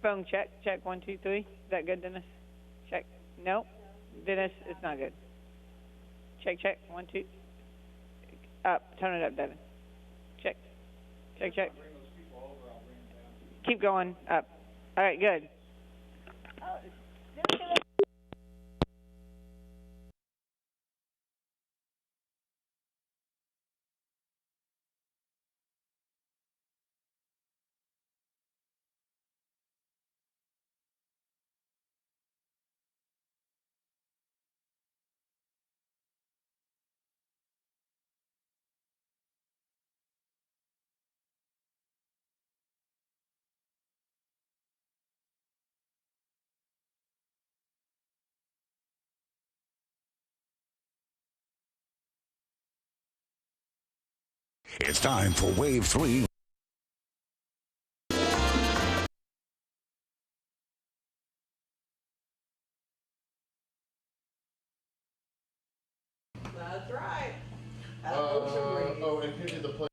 Phone check. Check 1, 2, 3. Is that good, Dennis? Check. No, Dennis, it's not good. Check, check. 1, 2. Up. Turn it up, Devin. Check. Check, check. Keep going. Up. All right, good. It's time for Wave 3. That's right. And who did the play?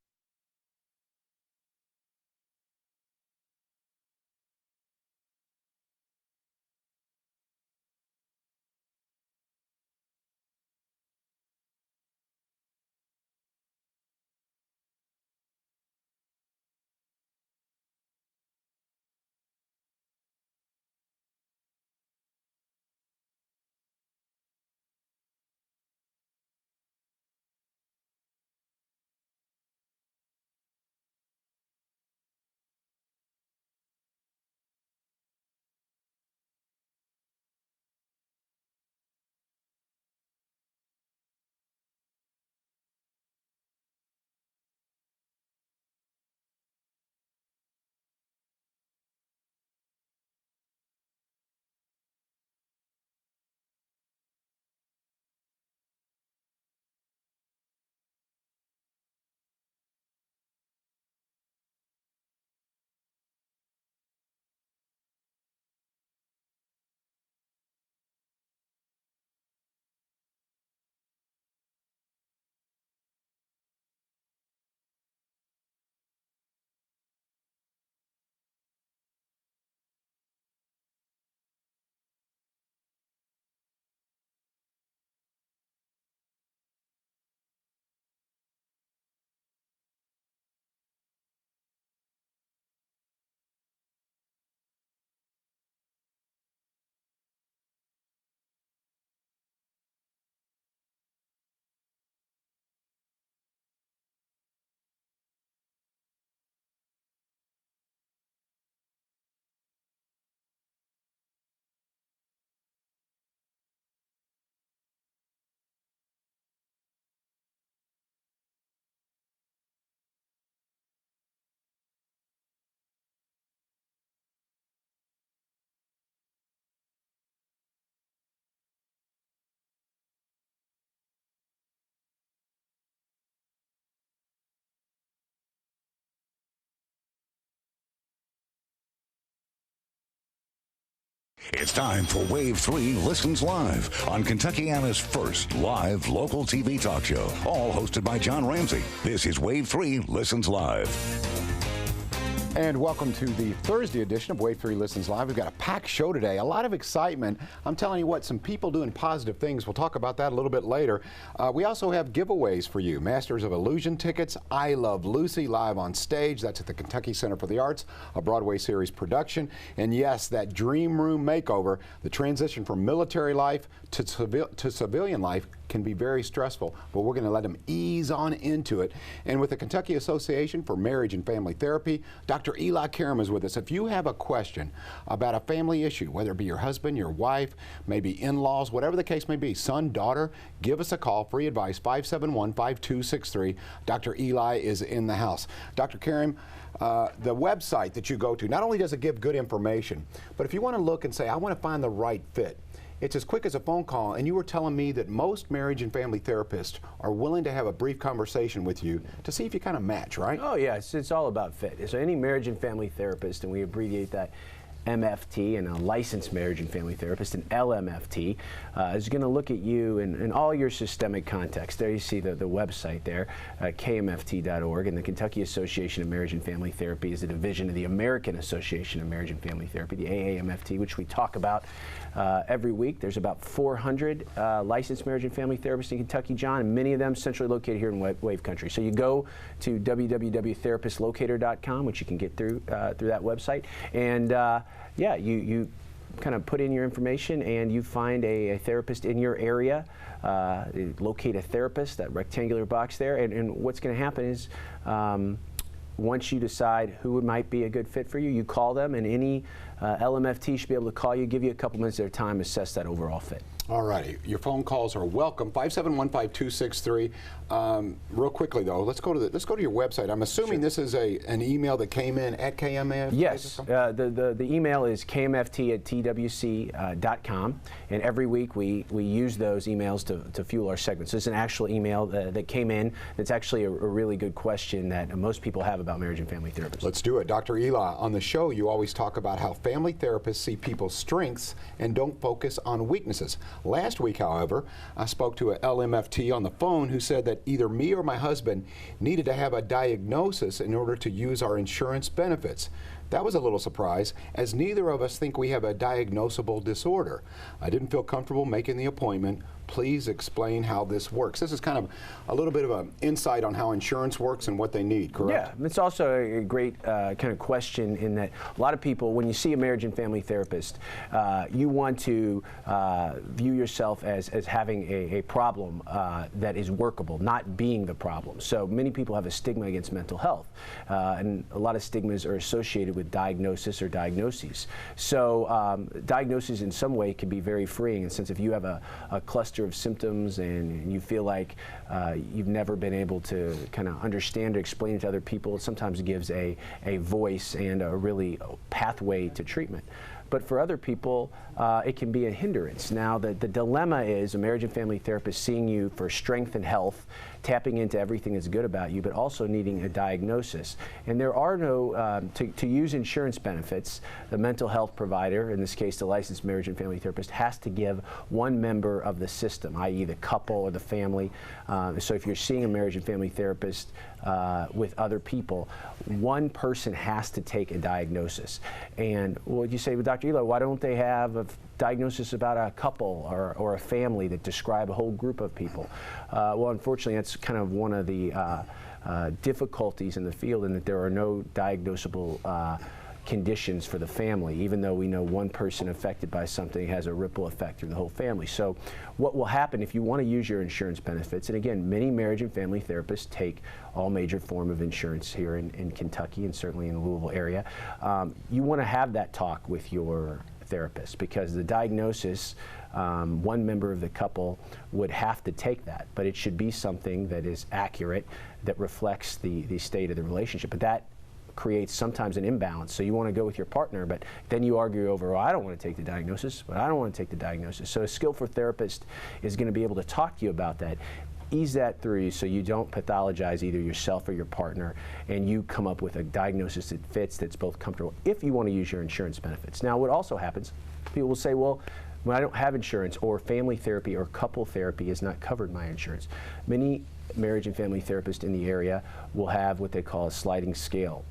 It's time for Wave 3 Listens Live on Kentuckiana's first live local TV talk show. All hosted by John Ramsey. This is Wave 3 Listens Live. And welcome to the Thursday edition of Wave 3 Listens Live. We've got a packed show today, a lot of excitement. I'm telling you what, some people doing positive things. We'll talk about that a little bit later. We also have giveaways for you. Masters of Illusion tickets, I Love Lucy live on stage. That's at the Kentucky Center for the Arts, a Broadway series production. And yes, that dream room makeover, the transition from military life to civilian life can be very stressful, but we're going to let them ease on into it. And with the Kentucky Association for Marriage and Family Therapy, Dr. Eli Karam is with us. If you have a question about a family issue, whether it be your husband, your wife, maybe in-laws, whatever the case may be, son, daughter, give us a call. Free advice, 571-5263. Dr. Eli is in the house. Dr. Karam, the website that you go to, not only does it give good information, but if you want to look and say, I want to find the right fit, it's as quick as a phone call, and you were telling me that most marriage and family therapists are willing to have a brief conversation with you to see if you kind of match, right? Oh, yeah, it's all about fit. So any marriage and family therapist, and we abbreviate that, MFT and a licensed marriage and family therapist, an LMFT, is going to look at you in all your systemic context. There you see the website there, kmft.org, and the Kentucky Association of Marriage and Family Therapy is a division of the American Association of Marriage and Family Therapy, the AAMFT, which we talk about every week. There's about 400 licensed marriage and family therapists in Kentucky, John, and many of them centrally located here in Wave Country. So you go to www.therapistlocator.com, which you can get through that website, and yeah, you kind of put in your information and you find a therapist in your area, locate a therapist, that rectangular box there, and what's going to happen is once you decide who might be a good fit for you, you call them, and any LMFT should be able to call you, give you a couple minutes of their time, assess that overall fit. All righty. Your phone calls are welcome. 5715263. Real quickly though, let's go to your website. I'm assuming this is an email that came in at KMF. Yes. The email is kmft@twc.com, and every week we use those emails to fuel our segments. So it's an actual email that came in. That's actually a really good question that most people have about marriage and family therapists. Let's do it. Dr. Eli, on the show you always talk about how family therapists see people's strengths and don't focus on weaknesses. Last week, however, I spoke to a LMFT on the phone who said that either me or my husband needed to have a diagnosis in order to use our insurance benefits. That was a little surprise, as neither of us think we have a diagnosable disorder. I didn't feel comfortable making the appointment. Please explain how this works. This is kind of a little bit of an insight on how insurance works and what they need, correct? Yeah, it's also a great kind of question in that a lot of people, when you see a marriage and family therapist, you want to view yourself as having a problem that is workable, not being the problem. So many people have a stigma against mental health, and a lot of stigmas are associated with diagnosis or diagnoses. So diagnosis in some way can be very freeing, in the sense if you have a cluster of symptoms and you feel like you've never been able to kind of understand or explain it to other people, it sometimes gives a voice and a really pathway to treatment. But for other people, it can be a hindrance. Now, the dilemma is a marriage and family therapist seeing you for strength and health, tapping into everything that's good about you, but also needing a diagnosis. And there are no, to use insurance benefits, the mental health provider, in this case the licensed marriage and family therapist, has to give one member of the system, i.e. the couple or the family. So if you're seeing a marriage and family therapist with other people, one person has to take a diagnosis. And well, you say, well, Dr. Eli, why don't they have a diagnosis about a couple or a family that describe a whole group of people? Well, unfortunately, that's kind of one of the difficulties in the field, in that there are no diagnosable conditions for the family. Even though we know one person affected by something has a ripple effect through the whole family. So what will happen if you want to use your insurance benefits, and again, many marriage and family therapists take all major form of insurance here in Kentucky and certainly in the Louisville area, you want to have that talk with your therapist, because the diagnosis, one member of the couple would have to take that, but it should be something that is accurate, that reflects the state of the relationship. But that creates sometimes an imbalance. So you want to go with your partner, but then you argue over, well, I don't want to take the diagnosis, but I don't want to take the diagnosis. So a skillful therapist is going to be able to talk to you about that, ease that through you so you don't pathologize either yourself or your partner, and you come up with a diagnosis that fits, that's both comfortable, if you want to use your insurance benefits. Now, what also happens, people will say, well, when I don't have insurance, or family therapy or couple therapy is not covered by insurance. Many marriage and family therapists in the area will have what they call a sliding scale.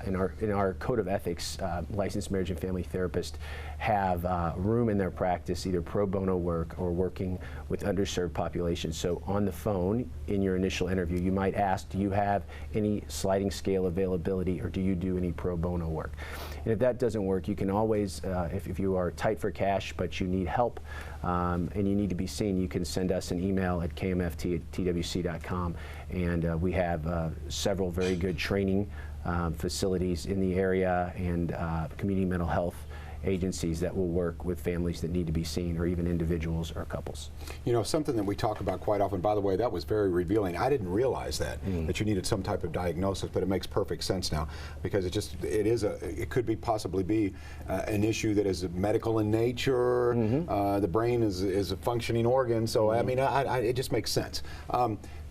In our code of ethics, licensed marriage and family therapists have room in their practice, either pro bono work or working with underserved populations. So on the phone, in your initial interview, you might ask, do you have any sliding scale availability, or do you do any pro bono work? And if that doesn't work, you can always, if you are tight for cash but you need help and you need to be seen, you can send us an email at kmft@twc.com, and we have several very good training facilities in the area, and community mental health agencies that will work with families that need to be seen, or even individuals or couples. You know, something that we talk about quite often, by the way, that was very revealing. I didn't realize that, that you needed some type of diagnosis, but it makes perfect sense now, because it could be possibly be an issue that is medical in nature. The brain is a functioning organ, so I mean, it just makes sense.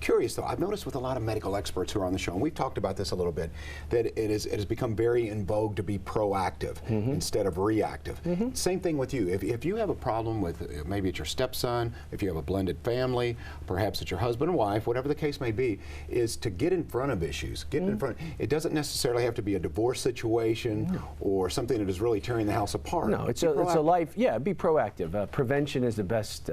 Curious though, I've noticed with a lot of medical experts who are on the show, and we've talked about this a little bit, that it has become very in vogue to be proactive instead of reactive. Same thing with you. If you have a problem with, maybe it's your stepson, if you have a blended family, perhaps it's your husband and wife, whatever the case may be, is to get in front of issues. Get in front. It doesn't necessarily have to be a divorce situation or something that is really tearing the house apart. No, it's a life. Yeah, be proactive. Prevention is the best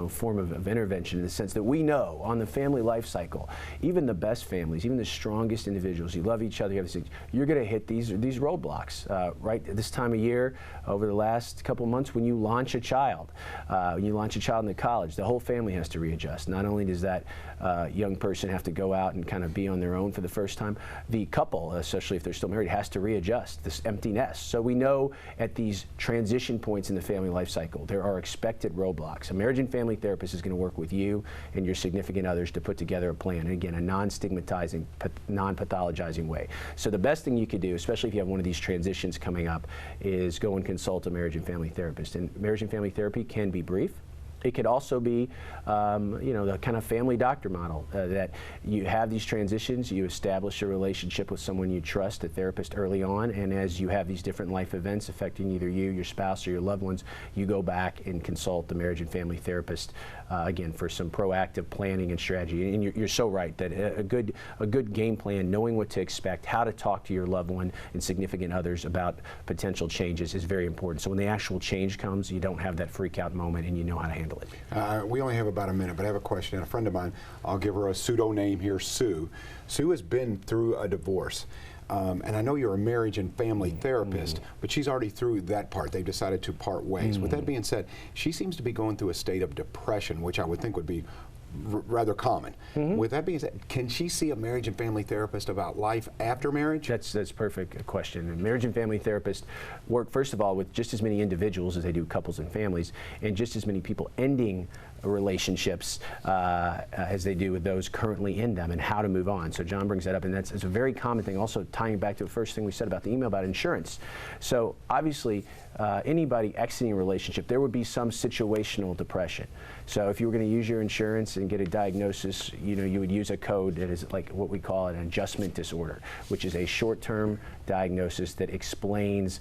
form of intervention, in the sense that we know on the family life cycle, even the best families, even the strongest individuals, you love each other, you have this, you're going to hit these roadblocks right at this time of year. Over the last couple of months, when you launch a child into college, the whole family has to readjust. Not only does that young person have to go out and kind of be on their own for the first time, the couple, especially if they're still married, has to readjust this empty nest. So we know at these transition points in the family life cycle, there are expected roadblocks. A marriage and family therapist is going to work with you and your significant others to put together a plan, and again, a non-stigmatizing, non-pathologizing way. So the best thing you could do, especially if you have one of these transitions coming up, is go and consult a marriage and family therapist. And marriage and family therapy can be brief. It could also be, the kind of family doctor model, that you have these transitions, you establish a relationship with someone you trust, a therapist, early on, and as you have these different life events affecting either you, your spouse, or your loved ones, you go back and consult the marriage and family therapist, again, for some proactive planning and strategy. And you're so right that a good game plan, knowing what to expect, how to talk to your loved one and significant others about potential changes, is very important. So when the actual change comes, you don't have that freak out moment and you know how to handle it. We only have about a minute, but I have a question. A friend of mine, I'll give her a pseudo name here, Sue. Sue has been through a divorce. And I know you're a marriage and family therapist, but she's already through that part. They've decided to part ways. With that being said, she seems to be going through a state of depression, which I would think would be rather common. With that being said, can she see a marriage and family therapist about life after marriage? That's a perfect question. And marriage and family therapists work, first of all, with just as many individuals as they do couples and families, and just as many people ending relationships as they do with those currently in them, and how to move on. So John brings that up, and it's a very common thing. Also tying back to the first thing we said about the email about insurance. So obviously anybody exiting a relationship, there would be some situational depression. So if you were going to use your insurance and get a diagnosis, you would use a code that is like what we call an adjustment disorder, which is a short-term diagnosis that explains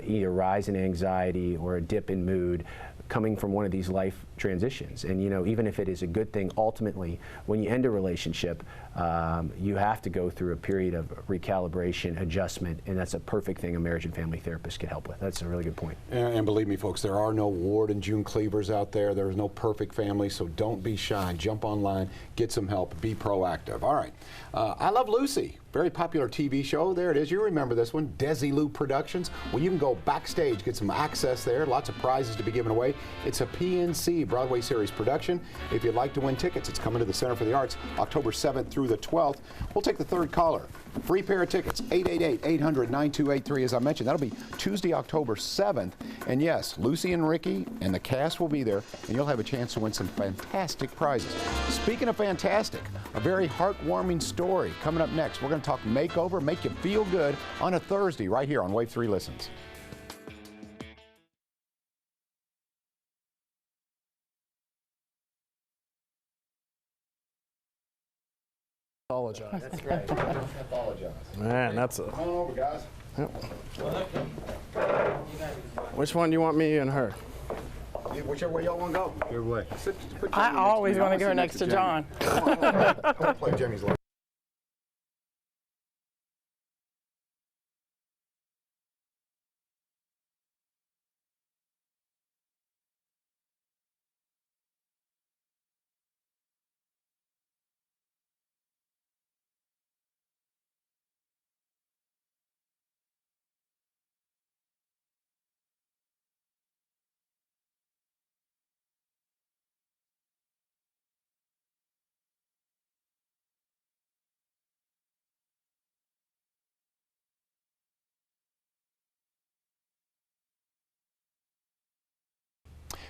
either rise in anxiety or a dip in mood coming from one of these life transitions. And even if it is a good thing, ultimately, when you end a relationship, you have to go through a period of recalibration, adjustment, and that's a perfect thing a marriage and family therapist can help with. That's a really good point. And believe me, folks, there are no Ward and June Cleavers out there. There's no perfect family, so don't be shy. Jump online, get some help, be proactive. All right. I Love Lucy. Very popular TV show. There it is. You remember this one, Desilu Productions. Well, you can go backstage, get some access there. Lots of prizes to be given away. It's a PNC Broadway series production. If you'd like to win tickets, it's coming to the Center for the Arts October 7th through the 12th. We'll take the third caller. Free pair of tickets, 888-800-9283. As I mentioned, that'll be Tuesday, October 7th. And yes, Lucy and Ricky and the cast will be there, and you'll have a chance to win some fantastic prizes. Speaking of fantastic, a very heartwarming story coming up next. We're going to talk makeover, make you feel good on a Thursday right here on Wave 3 Listens. Apologize. That's right. Apologize. Man, that's a. Come on over, guys. Yep. Which one do you want, me and her? Yeah, whichever way y'all want to go. Whichever way. I always want to go next to John. Come on, I want to play Jimmy's line.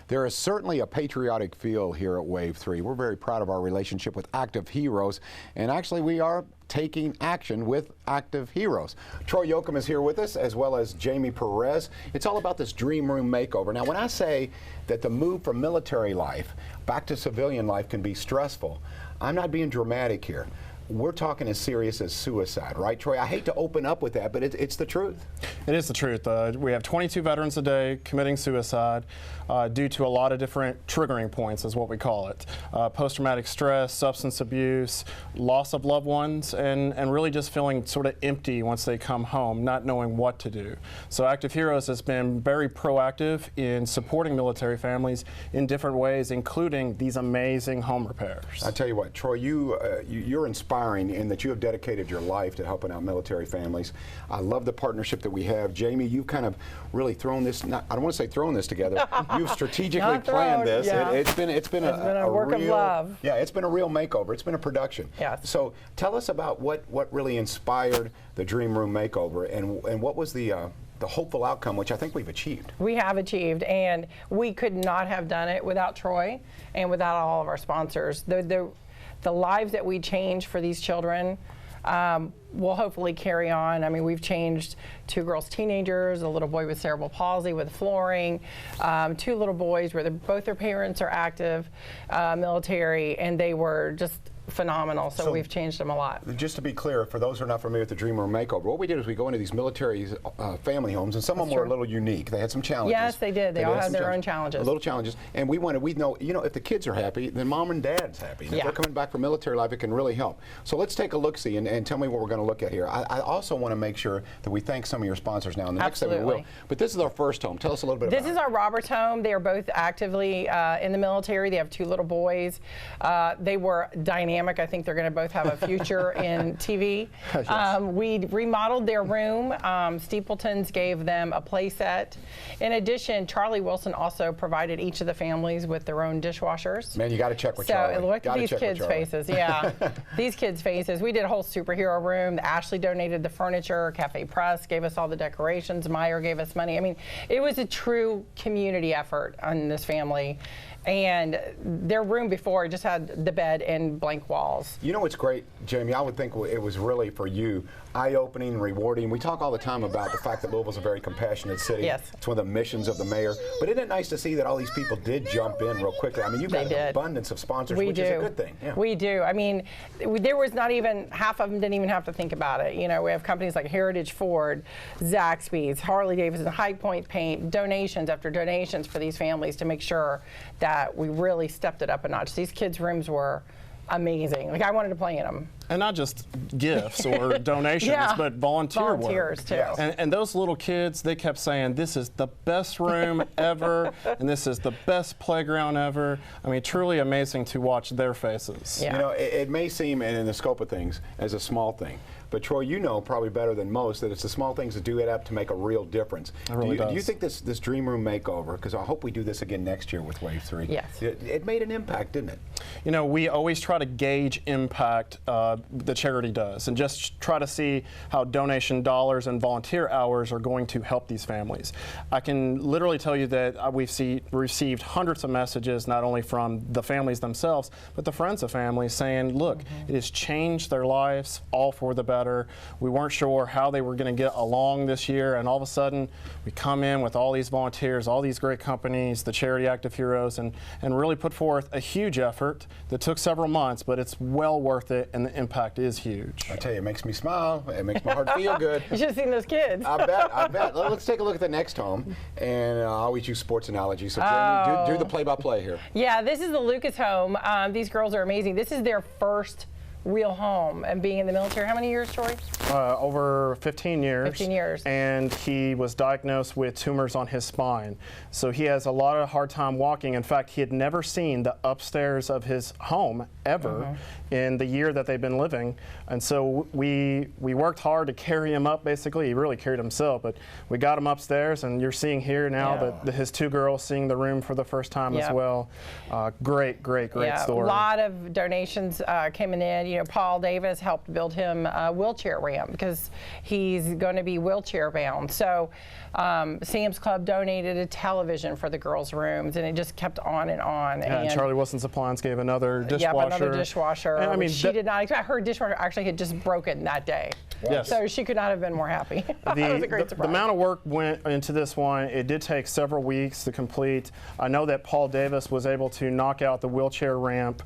There is certainly a patriotic feel here at Wave 3. We're very proud of our relationship with active heroes, and actually we are taking action with active heroes. Troy Yoakum is here with us, as well as Jamie Perez. It's all about this dream room makeover. Now, when I say that the move from military life back to civilian life can be stressful, I'm not being dramatic here. We're talking as serious as suicide, right, Troy? I hate to open up with that, but it's the truth. It is the truth. We have 22 veterans a day committing suicide due to a lot of different triggering points, is what we call it. Post-traumatic stress, substance abuse, loss of loved ones, and really just feeling sort of empty once they come home, not knowing what to do. So Active Heroes has been very proactive in supporting military families in different ways, including these amazing home repairs. I tell you what, Troy, you're inspiring in that you have dedicated your life to helping out military families. I love the partnership that we have. Jamie, you've kind of really thrown this, I don't want to say thrown this together, you've strategically planned this. Yeah. It's been a work real, of love. Yeah, it's been a real makeover. It's been a production. Yes. So tell us about what really inspired the Dream Room Makeover, and what was the hopeful outcome, which I think we've achieved. We have achieved, and we could not have done it without Troy and without all of our sponsors. The lives that we change for these children will hopefully carry on. I mean, we've changed 2 girls teenagers, a little boy with cerebral palsy with flooring, 2 little boys where both their parents are active military, and they were just phenomenal. So we've changed them a lot. Just to be clear, for those who are not familiar with the Dream Room Makeover, what we did is we go into these military family homes, and some of them were a little unique. They had some challenges. Yes, they did. They all had their own challenges. Little challenges. And we know, if the kids are happy, then mom and dad's happy. And if they're coming back from military life, it can really help. So let's take a look-see and tell me what we're going to look at here. I also want to make sure that we thank some of your sponsors now. And the next segment we will. But this is our first home. Tell us a little bit about it. This is our Roberts home. They are both actively in the military. They have 2 little boys. They were dynamic. I think they're going to both have a future in TV. Yes. We remodeled their room. Stapleton's gave them a play set. In addition, Charlie Wilson also provided each of the families with their own dishwashers. Man, you got to check with Charlie. So look at these kids' faces. Yeah, these kids' faces. We did a whole superhero room. Ashley donated the furniture. Cafe Press gave us all the decorations. Meyer gave us money. I mean, it was a true community effort on this family. And their room before just had the bed and blank walls. You know what's great, Jamie? I would think it was really for you eye-opening, rewarding. We talk all the time about the fact that Louisville's a very compassionate city. Yes. It's one of the missions of the mayor. But isn't it nice to see that all these people did jump in real quickly? I mean, you've got an abundance of sponsors, which is a good thing. Yeah. We do. I mean, there was not even, half of them didn't even have to think about it. You know, we have companies like Heritage Ford, Zaxby's, Harley Davidson, High Point Paint, donations after donations for these families to make sure that we really stepped it up a notch. These kids' rooms were amazing. Like, I wanted to play in them. And not just gifts or donations, but volunteers too. And those little kids, they kept saying, this is the best room ever, and this is the best playground ever. I mean, truly amazing to watch their faces. You know, it may seem, in the scope of things, as a small thing. But Troy, you know probably better than most that it's the small things that do add up to make a real difference. It really does. Do you think this Dream Room Makeover, because I hope we do this again next year with Wave 3, yes, it made an impact, didn't it? You know, we always try to gauge impact the charity does, and just try to see how donation dollars and volunteer hours are going to help these families. I can literally tell you that we've received hundreds of messages, not only from the families themselves, but the friends of families saying, look, it has changed their lives, all for the better. We weren't sure how they were going to get along this year, and all of a sudden we come in with all these volunteers, all these great companies, the charity Active Heroes, and really put forth a huge effort that took several months, but it's well worth it, and the impact is huge. I tell you, it makes me smile. It makes my heart feel good. You should have seen those kids. I bet. Let's take a look at the next home, and I always use sports analogies. So Jamie, do the play-by-play here. Yeah, this is the Lucas home. These girls are amazing. This is their first real home, and being in the military. How many years, Troy? Over 15 years. 15 years. And he was diagnosed with tumors on his spine. So he has a lot of hard time walking. In fact, he had never seen the upstairs of his home ever in the year that they've been living. And so we worked hard to carry him up, basically. He really carried himself, but we got him upstairs, and you're seeing here now that his 2 girls seeing the room for the first time as well. Great story. A lot of donations coming in. You know, Paul Davis helped build him a wheelchair ramp because he's going to be wheelchair bound. So Sam's Club donated a television for the girls' rooms, and it just kept on and on. And Charlie Wilson's Appliance gave another dishwasher. Yeah, another dishwasher. And, I mean, she did not expect. Her dishwasher actually had just broken that day. Yes. So she could not have been more happy. That was a great the surprise. amount of work went into this one. It did take several weeks to complete. I know that Paul Davis was able to knock out the wheelchair ramp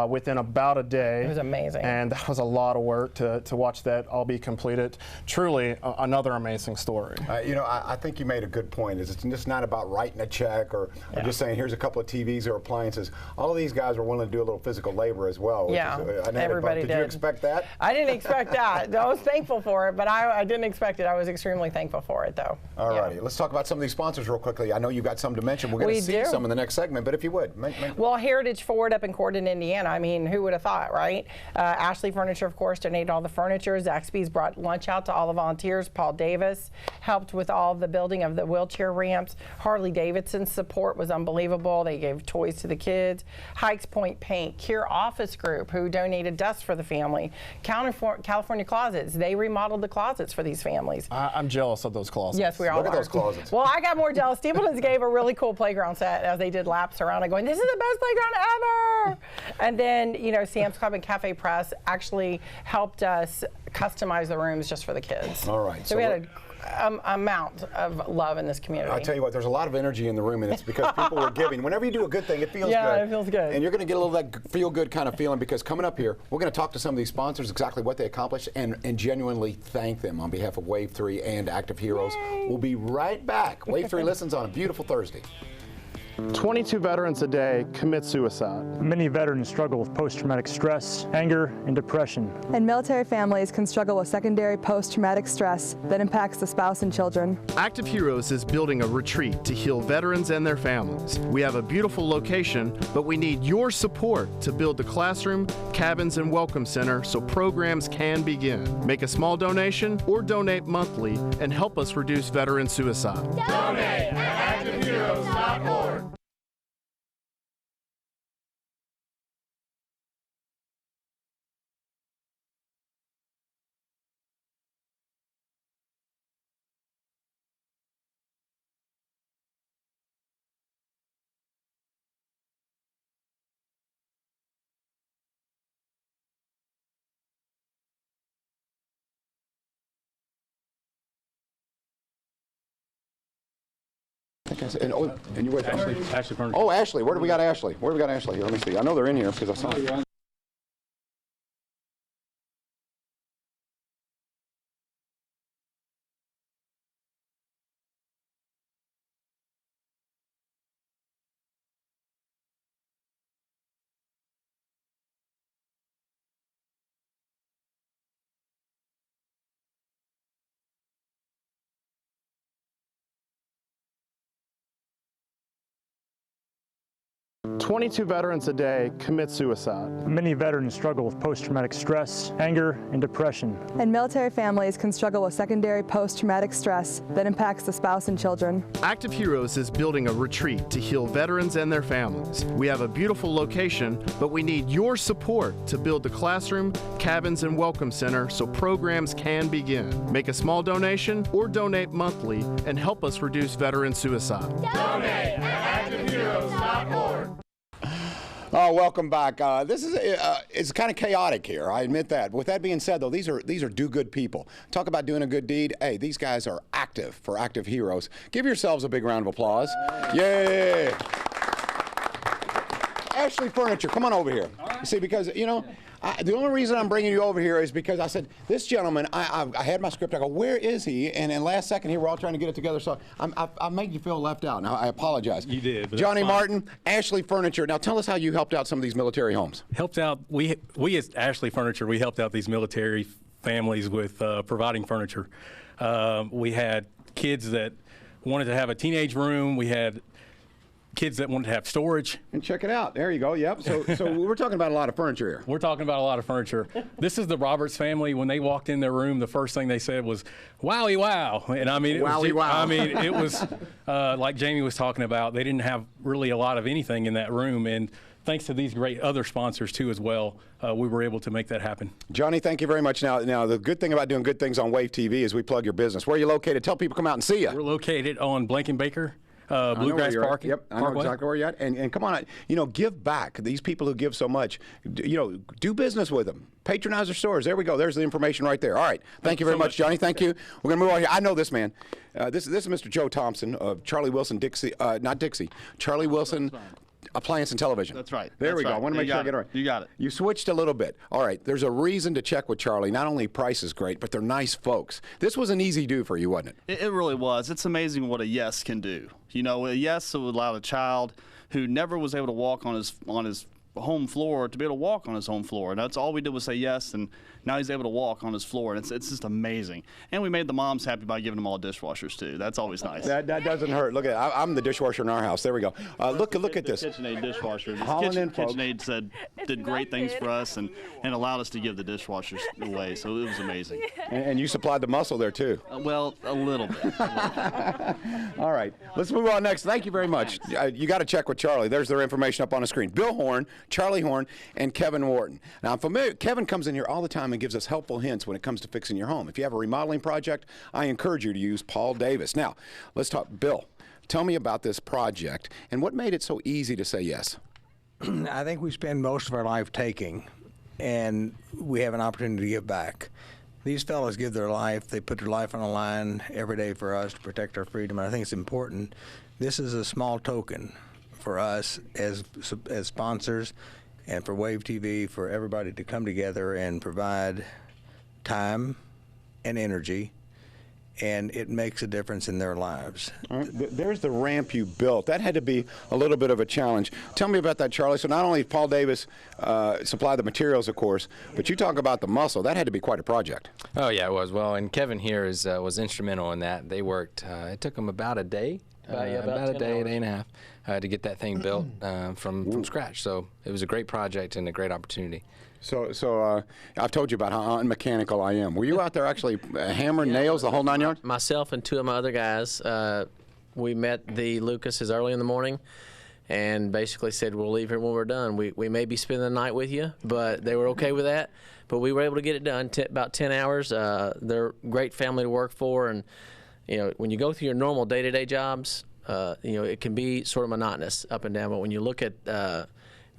within about a day. It was amazing. And that was a lot of work to watch that all be completed. Truly another amazing story. You know, I think you made a good point. It's just not about writing a check or just saying, here's a couple of TVs or appliances. All of these guys were willing to do a little physical labor as well. Yeah, everybody did. Did you expect that? I didn't expect that. I was thankful for it, but I didn't expect it. I was extremely thankful for it, though. All righty. Let's talk about some of these sponsors real quickly. I know you've got some to mention. We're going to see some in the next segment, but if you would. Well, Heritage Ford up in Corden, Indiana. I mean, who would have thought, right? Ashley Furniture, of course, donated all the furniture. Zaxby's brought lunch out to all the volunteers. Paul Davis helped with all the building of the wheelchair ramps. Harley Davidson's support was unbelievable. They gave toys to the kids. Hikes Point Paint, Cure Office Group, who donated dust for the family. California Closets, they remodeled the closets for these families. I'm jealous of those closets. Yes, we all Look are. at those closets. Well, I got more jealous. Stapleton's gave a really cool playground set as they did laps around it, going, this is the best playground ever. And then, you know, Sam's Club and Cafe Press actually helped us customize the rooms just for the kids. All right. So we had an amount of love in this community. I tell you what, there's a lot of energy in the room, and it's because people were giving. Whenever you do a good thing, it feels good. Yeah, it feels good. And you're going to get a little of that feel-good kind of feeling, because coming up here, we're going to talk to some of these sponsors, exactly what they accomplished, and genuinely thank them on behalf of Wave 3 and Active Heroes. Yay. We'll be right back. Wave 3 listens on a beautiful Thursday. 22 veterans a day commit suicide. Many veterans struggle with post-traumatic stress, anger, and depression. And military families can struggle with secondary post-traumatic stress that impacts the spouse and children. Active Heroes is building a retreat to heal veterans and their families. We have a beautiful location, but we need your support to build the classroom, cabins, and welcome center so programs can begin. Make a small donation or donate monthly and help us reduce veteran suicide. Donate at ActiveHeroes.org. And you with Ashley? Ashley Furniture. Oh, Ashley. Where do we got Ashley? Where do we got Ashley? Here, let me see. I know they're in here because I saw them. Twenty-two veterans a day commit suicide. Many veterans struggle with post-traumatic stress, anger, and depression. And military families can struggle with secondary post-traumatic stress that impacts the spouse and children. Active Heroes is building a retreat to heal veterans and their families. We have a beautiful location, but we need your support to build the classroom, cabins, and welcome center so programs can begin. Make a small donation or donate monthly and help us reduce veteran suicide. Donate at ActiveHeroes.org. Oh, welcome back. This is it's kind of chaotic here. I admit that. With that being said, though, these are do-good people. Talk about doing a good deed. Hey, these guys are active for Active Heroes. Give yourselves a big round of applause. Yay! Ashley Furniture, come on over here. See, because you know. The only reason I'm bringing you over here is because I said, this gentleman, I had my script, I go, where is he? And then last second here, we're all trying to get it together, so I made you feel left out. Now, I apologize. You did, but Johnny that's fine. Martin, Ashley Furniture. Now, tell us how you helped out some of these military homes. Helped out, we as Ashley Furniture, we helped out these military families with providing furniture. We had kids that wanted to have a teenage room. We had kids that wanted to have storage. And check it out. There you go. Yep. So we're talking about a lot of furniture here. We're talking about a lot of furniture. This is the Roberts family. When they walked in their room, the first thing they said was, "Wowie wow!" And I mean, it was like Jamie was talking about. They didn't have really a lot of anything in that room, and thanks to these great other sponsors too as well, we were able to make that happen. Johnny, thank you very much. Now the good thing about doing good things on Wave TV is we plug your business. Where are you located? Tell people to come out and see you. We're located on Blankenbaker. Bluegrass Park. Yep, I know exactly where you're at. And come on, give back. These people who give so much, do business with them. Patronize their stores. There we go. There's the information right there. All right. Thank you very much, Johnny. Thank you. We're going to move on here. I know this man. This is Mr. Joe Thompson of Charlie Wilson Charlie Wilson Appliance and Television. That's right. There we go. I want to make sure I get it right. You got it. You switched a little bit. All right. There's a reason to check with Charlie. Not only price is great, but they're nice folks. This was an easy do for you, wasn't it? It really was. It's amazing what a yes can do. A yes would allow a child who never was able to walk on his home floor to be able to walk on his home floor. And that's all we did was say yes, and now he's able to walk on his floor, and it's just amazing. And we made the moms happy by giving them all dishwashers too. That's always nice. That doesn't hurt. Look at I'm the dishwasher in our house. There we go. Look at this. KitchenAid dishwasher. KitchenAid did great things for us and allowed us to give the dishwashers away. So it was amazing. And you supplied the muscle there too. Well, a little bit. All right. Let's move on next. Thank you very much. You got to check with Charlie. There's their information up on the screen. Bill Horn, Charlie Horn, and Kevin Wharton. Now, I'm familiar. Kevin comes in here all the time and gives us helpful hints when it comes to fixing your home. If you have a remodeling project, I encourage you to use Paul Davis. Now, let's talk. Bill, tell me about this project and what made it so easy to say yes. I think we spend most of our life taking, and we have an opportunity to give back. These fellows give their life. They put their life on the line every day for us to protect our freedom, and I think it's important. This is a small token for us as sponsors and for Wave TV, for everybody to come together and provide time and energy, and it makes a difference in their lives. All right. There's the ramp you built. That had to be a little bit of a challenge. Tell me about that, Charlie. So not only Paul Davis supplied the materials, of course, but you talk about the muscle. That had to be quite a project. Oh, yeah, it was. Well, and Kevin here was instrumental in that. They worked, it took them about a day. About a day and a half to get that thing built from scratch. So it was a great project and a great opportunity. So I've told you about how unmechanical I am. Were you out there actually hammering nails the whole 9 yards? Myself and two of my other guys, we met the Lucases early in the morning and basically said, we'll leave here when we're done. We may be spending the night with you, but they were okay with that. But we were able to get it done about 10 hours. They're a great family to work for, and when you go through your normal day-to-day jobs, it can be sort of monotonous up and down. But when you look at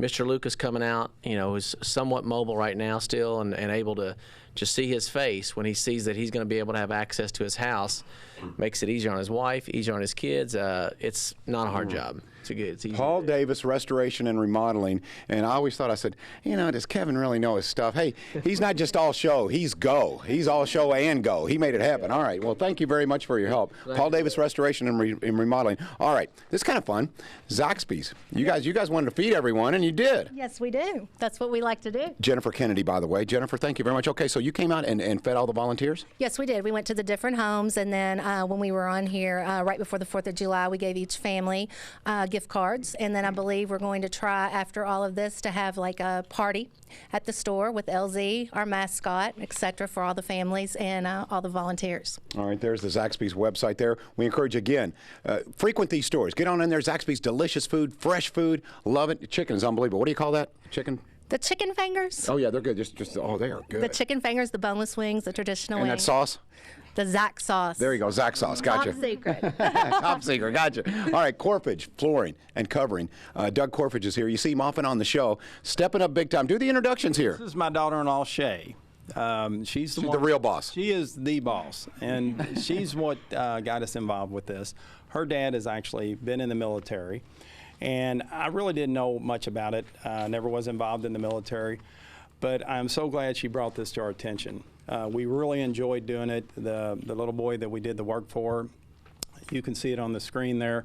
Mr. Lucas coming out, who's somewhat mobile right now still and able to just see his face when he sees that he's going to be able to have access to his house, makes it easier on his wife, easier on his kids. It's not a hard job. It's easy. Paul Davis, Restoration and Remodeling. And I always thought, I said, does Kevin really know his stuff? Hey, he's not just all show, he's go. He's all show and go. He made it happen. All right. Well, thank you very much for your help. Paul Davis, Restoration and Remodeling. All right. This is kind of fun. Zaxby's. You guys wanted to feed everyone, and you did. Yes, we do. That's what we like to do. Jennifer Kennedy, by the way. Jennifer, thank you very much. Okay, so you came out and fed all the volunteers? Yes, we did. We went to the different homes, and then when we were on here, right before the 4th of July, we gave each family gift cards, and then I believe we're going to try, after all of this, to have like a party at the store with LZ, our mascot, etc., for all the families and all the volunteers. All right, there's the Zaxby's website there. We encourage, again, frequent these stores. Get on in there. Zaxby's, delicious food, fresh food. Love it. Chicken is unbelievable. What do you call that? Chicken? The chicken fingers. Oh, yeah, they're good. Oh, they are good. The chicken fingers, the boneless wings, the traditional wings. And that sauce? The Zax sauce. There you go, Zax sauce. Gotcha. Top secret. Top secret. Gotcha. All right, Corfage, flooring and covering. Doug Corfage is here. You see him often on the show. Stepping up big time. Do the introductions here. This is my daughter-in-law, Shay. She's the real boss. She is the boss, and she's what got us involved with this. Her dad has actually been in the military, and I really didn't know much about it. Never was involved in the military, but I'm so glad she brought this to our attention. We really enjoyed doing it. The little boy that we did the work for, you can see it on the screen there.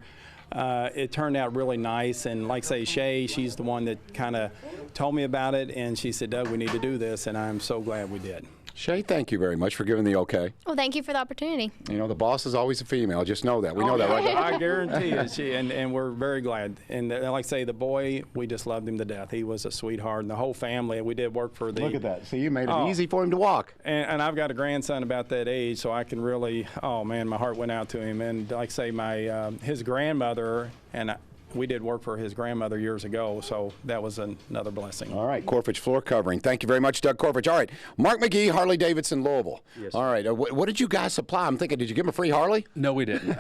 It turned out really nice, and like say Shay, she's the one that kind of told me about it, and she said, Doug, we need to do this, and I'm so glad we did. Shay, thank you very much for giving the okay. Well, thank you for the opportunity. The boss is always a female. Just know that. We know that, right? I guarantee you. And we're very glad. And like I say, the boy, we just loved him to death. He was a sweetheart. And the whole family, we did work for the... Look at that. See, you made it easy for him to walk. And I've got a grandson about that age, so I can really... Oh, man, my heart went out to him. And like I say, his grandmother and we did work for his grandmother years ago, so that was another blessing. All right, Corfage floor covering. Thank you very much, Doug Corfage. All right, Mark McGee, Harley-Davidson, Louisville. Yes, all right, what did you guys supply? I'm thinking, did you give him a free Harley? No, we didn't.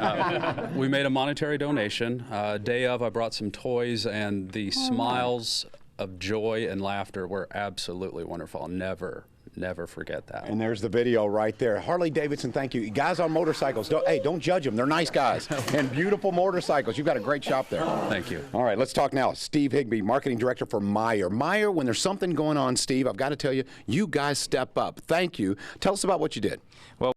We made a monetary donation. Day of, I brought some toys, and the smiles of joy and laughter were absolutely wonderful. Never forget that. And there's the video right there. Harley-Davidson, thank you. Guys on motorcycles, don't judge them. They're nice guys. And beautiful motorcycles. You've got a great shop there. Thank you. All right, let's talk now. Steve Higbee, Marketing Director for Meijer. Meijer, when there's something going on, Steve, I've got to tell you, you guys step up. Thank you. Tell us about what you did. Well,